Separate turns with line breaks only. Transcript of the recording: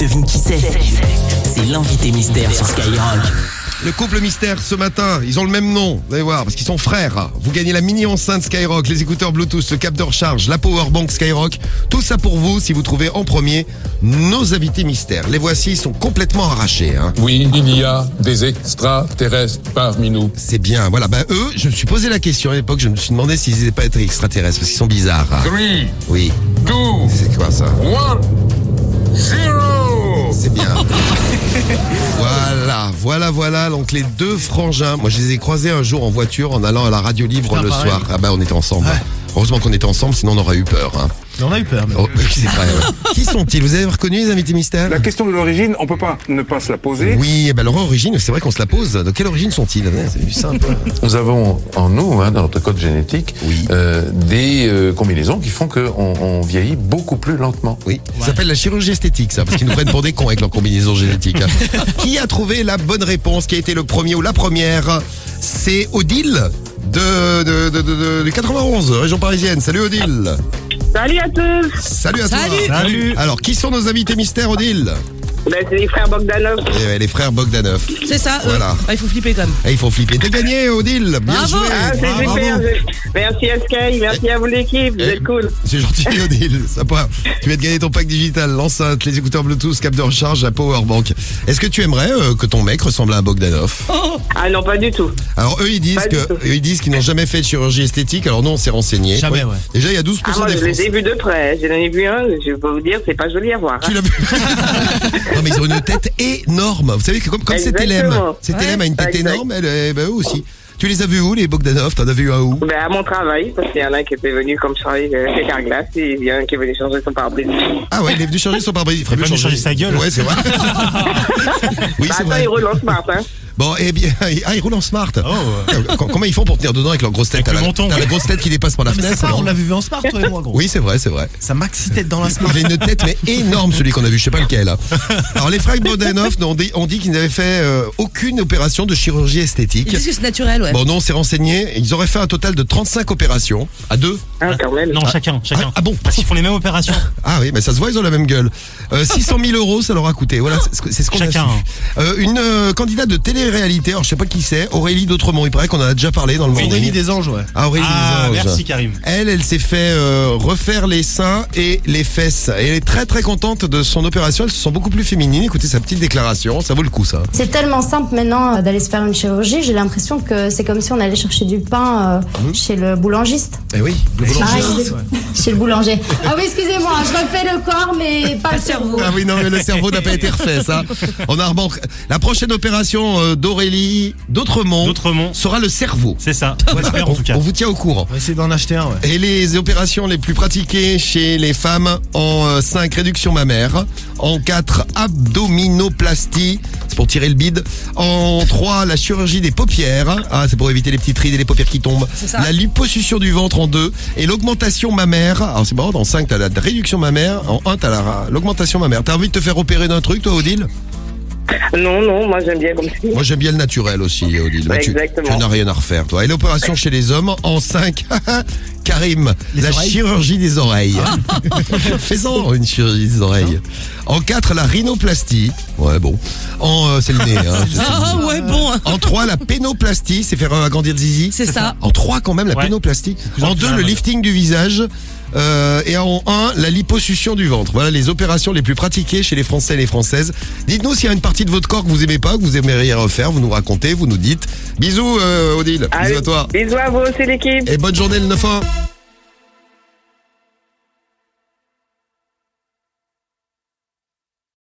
devine qui c'est? C'est l'invité mystère sur Skyrock.
Le couple mystère ce matin, ils ont le même nom, vous allez voir, parce qu'ils sont frères. Vous gagnez la mini enceinte Skyrock, les écouteurs Bluetooth, le cap de recharge, la powerbank Skyrock. Tout ça pour vous si vous trouvez en premier nos invités mystères. Les voici, ils sont complètement arrachés. Hein.
Oui, il y a des extraterrestres parmi nous.
C'est bien, voilà. Eux, je me suis posé la question à l'époque, je me suis demandé s'ils n'étaient pas extraterrestres, parce qu'ils sont bizarres. Hein.
3,
Oui.
2,
C'est quoi ça?
1, 0.
C'est bien. Voilà. Donc les deux frangins, moi je les ai croisés un jour en voiture en allant à la radio libre le soir. Ah bah on était ensemble. Ouais. Heureusement qu'on était ensemble, sinon on aurait eu peur. Hein.
On a eu peur. Mais...
Oh, c'est vrai, ouais. Qui sont-ils? Vous avez reconnu les invités mystères?
La question de l'origine, on peut pas ne pas se la poser.
Oui, leur origine, c'est vrai qu'on se la pose. De quelle origine sont-ils? C'est simple.
Nous avons en nous, dans notre code génétique,
oui.
des combinaisons qui font qu'on vieillit beaucoup plus lentement.
Oui, ça s'appelle la chirurgie esthétique, ça, parce qu'ils nous prennent pour des cons avec leur combinaison génétique. Hein. Qui a trouvé la bonne réponse? Qui a été le premier ou la première? C'est Odile de 91, région parisienne. Salut Odile.
Salut à tous.
Salut à toi.
Salut.
Alors, qui sont nos invités mystères, Odile?
C'est les frères Bogdanov.
Les frères Bogdanov.
C'est ça,
voilà.
Il faut flipper quand même.
Il faut flipper. T'es gagné, Odile. Bien
Bravo.
joué.
Ah, c'est super. Merci à Sky, merci à vous l'équipe, vous êtes cool.
C'est gentil, Odile. Sympa. Tu vas te gagner ton pack digital, l'enceinte, les écouteurs Bluetooth, cap de recharge, la powerbank. Est-ce que tu aimerais que ton mec ressemble à un Bogdanov?
Ah non, pas du tout.
Alors eux ils disent qu'ils n'ont jamais fait de chirurgie esthétique. Alors nous on s'est renseigné.
Jamais, ouais.
Déjà il y a 12%
Moi,
des
je les
Français.
ai vus de près. J'en ai vu un, je peux vous dire, c'est pas joli à voir.
Tu l'as vu? Non mais ils ont une tête énorme. Vous savez que comme cet élème a une tête énorme, eux aussi. Tu les as vus où les Bogdanov? T'en as vu un où?
À mon travail, parce qu'il y en a un qui était venu comme changer chez Carglass et il y en a un qui est venu changer son pare-brise.
Ah ouais, il est venu changer son pare-brise. Il ferait mieux
changer sa gueule.
Ouais, c'est vrai. Oui, c'est
Attends,
vrai.
il roule en smart, hein.
Bon, eh bien, ils roulent en smart.
Oh.
Comment ils font pour tenir dedans avec leur grosse tête?
Avec le menton.
T'as la grosse tête qui dépasse par la
Mais
fenêtre.
c'est ça,
non?
on l'a vu en smart, toi et moi, gros.
Oui, c'est vrai.
Ça maxi tête dans la smart.
Il a une tête mais énorme celui qu'on a vu, je sais pas lequel. Hein. Alors les frères Bogdanov ont dit qu'ils n'avaient fait aucune opération de chirurgie esthétique.
Ils disent que c'est naturel, ouais.
Bon non, on s'est renseigné, ils auraient fait un total de 35 opérations, à deux.
Ah, quand même.
Non, chacun.
Ah bon?
Parce qu'ils font les mêmes opérations.
Ah oui, mais ça se voit, ils ont la même gueule. 600 000 euros, ça leur a coûté. Voilà, c'est ce qu'on
Chacun,
a su. Une candidate de télé-réalité, alors je sais pas qui c'est, Aurélie d'Autremont, il paraît qu'on en a déjà parlé dans le morning.
Aurélie des Anges, ouais.
Ah, Aurélie des Anges.
Merci Karim.
Elle s'est fait refaire les seins et les fesses. Et elle est très très contente de son opération. Elles se sent beaucoup plus féminines. Écoutez sa petite déclaration, ça vaut le coup ça.
C'est tellement simple maintenant d'aller se faire une chirurgie. J'ai l'impression que c'est comme si on allait chercher du pain chez le boulangiste.
Eh oui, le boulanger.
Chez le boulanger. Ah oui, excusez-moi, je refais le corps mais pas le cerveau.
Ah oui, non, mais le cerveau n'a pas été refait, ça. On a la prochaine opération d'Aurélie d'Autremont sera le cerveau.
C'est ça.
Voilà.
En tout cas.
On vous tient au courant.
On va essayer d'en acheter un, ouais.
Et les opérations les plus pratiquées chez les femmes, en 5, réduction mammaire. En 4, abdominoplastie, c'est pour tirer le bide. En 3, la chirurgie des paupières. Ah, c'est pour éviter les petites rides et les paupières qui tombent. La liposuction du ventre en 2. Et l'augmentation mammaire. Alors c'est marrant, dans 5, t'as la réduction mammaire. En 1, t'as l'augmentation mammaire. T'as envie de te faire opérer d'un truc, toi, Odile?
Non, moi j'aime bien comme ça.
Moi j'aime bien le naturel aussi, Odile. Bah, tu n'as rien à refaire, toi. Et l'opération chez les hommes, en 5, Karim, la chirurgie des oreilles. Fais-en une chirurgie des oreilles. En 4, la rhinoplastie. Ouais, bon. C'est le nez. Hein,
Ah ouais, bon.
En 3, la pénoplastie, c'est faire agrandir le zizi.
C'est ça.
En 3, quand même, la pénoplastie. En 2, le lifting du visage. Et en 1, la liposuction du ventre. Voilà les opérations les plus pratiquées chez les Français et les Françaises. Dites-nous s'il y a une partie de votre corps que vous aimez pas, que vous aimeriez refaire. Vous nous racontez, vous nous dites. Bisous, Odile. Bisous à toi.
Bisous à vous aussi l'équipe.
Et bonne journée le 9-1.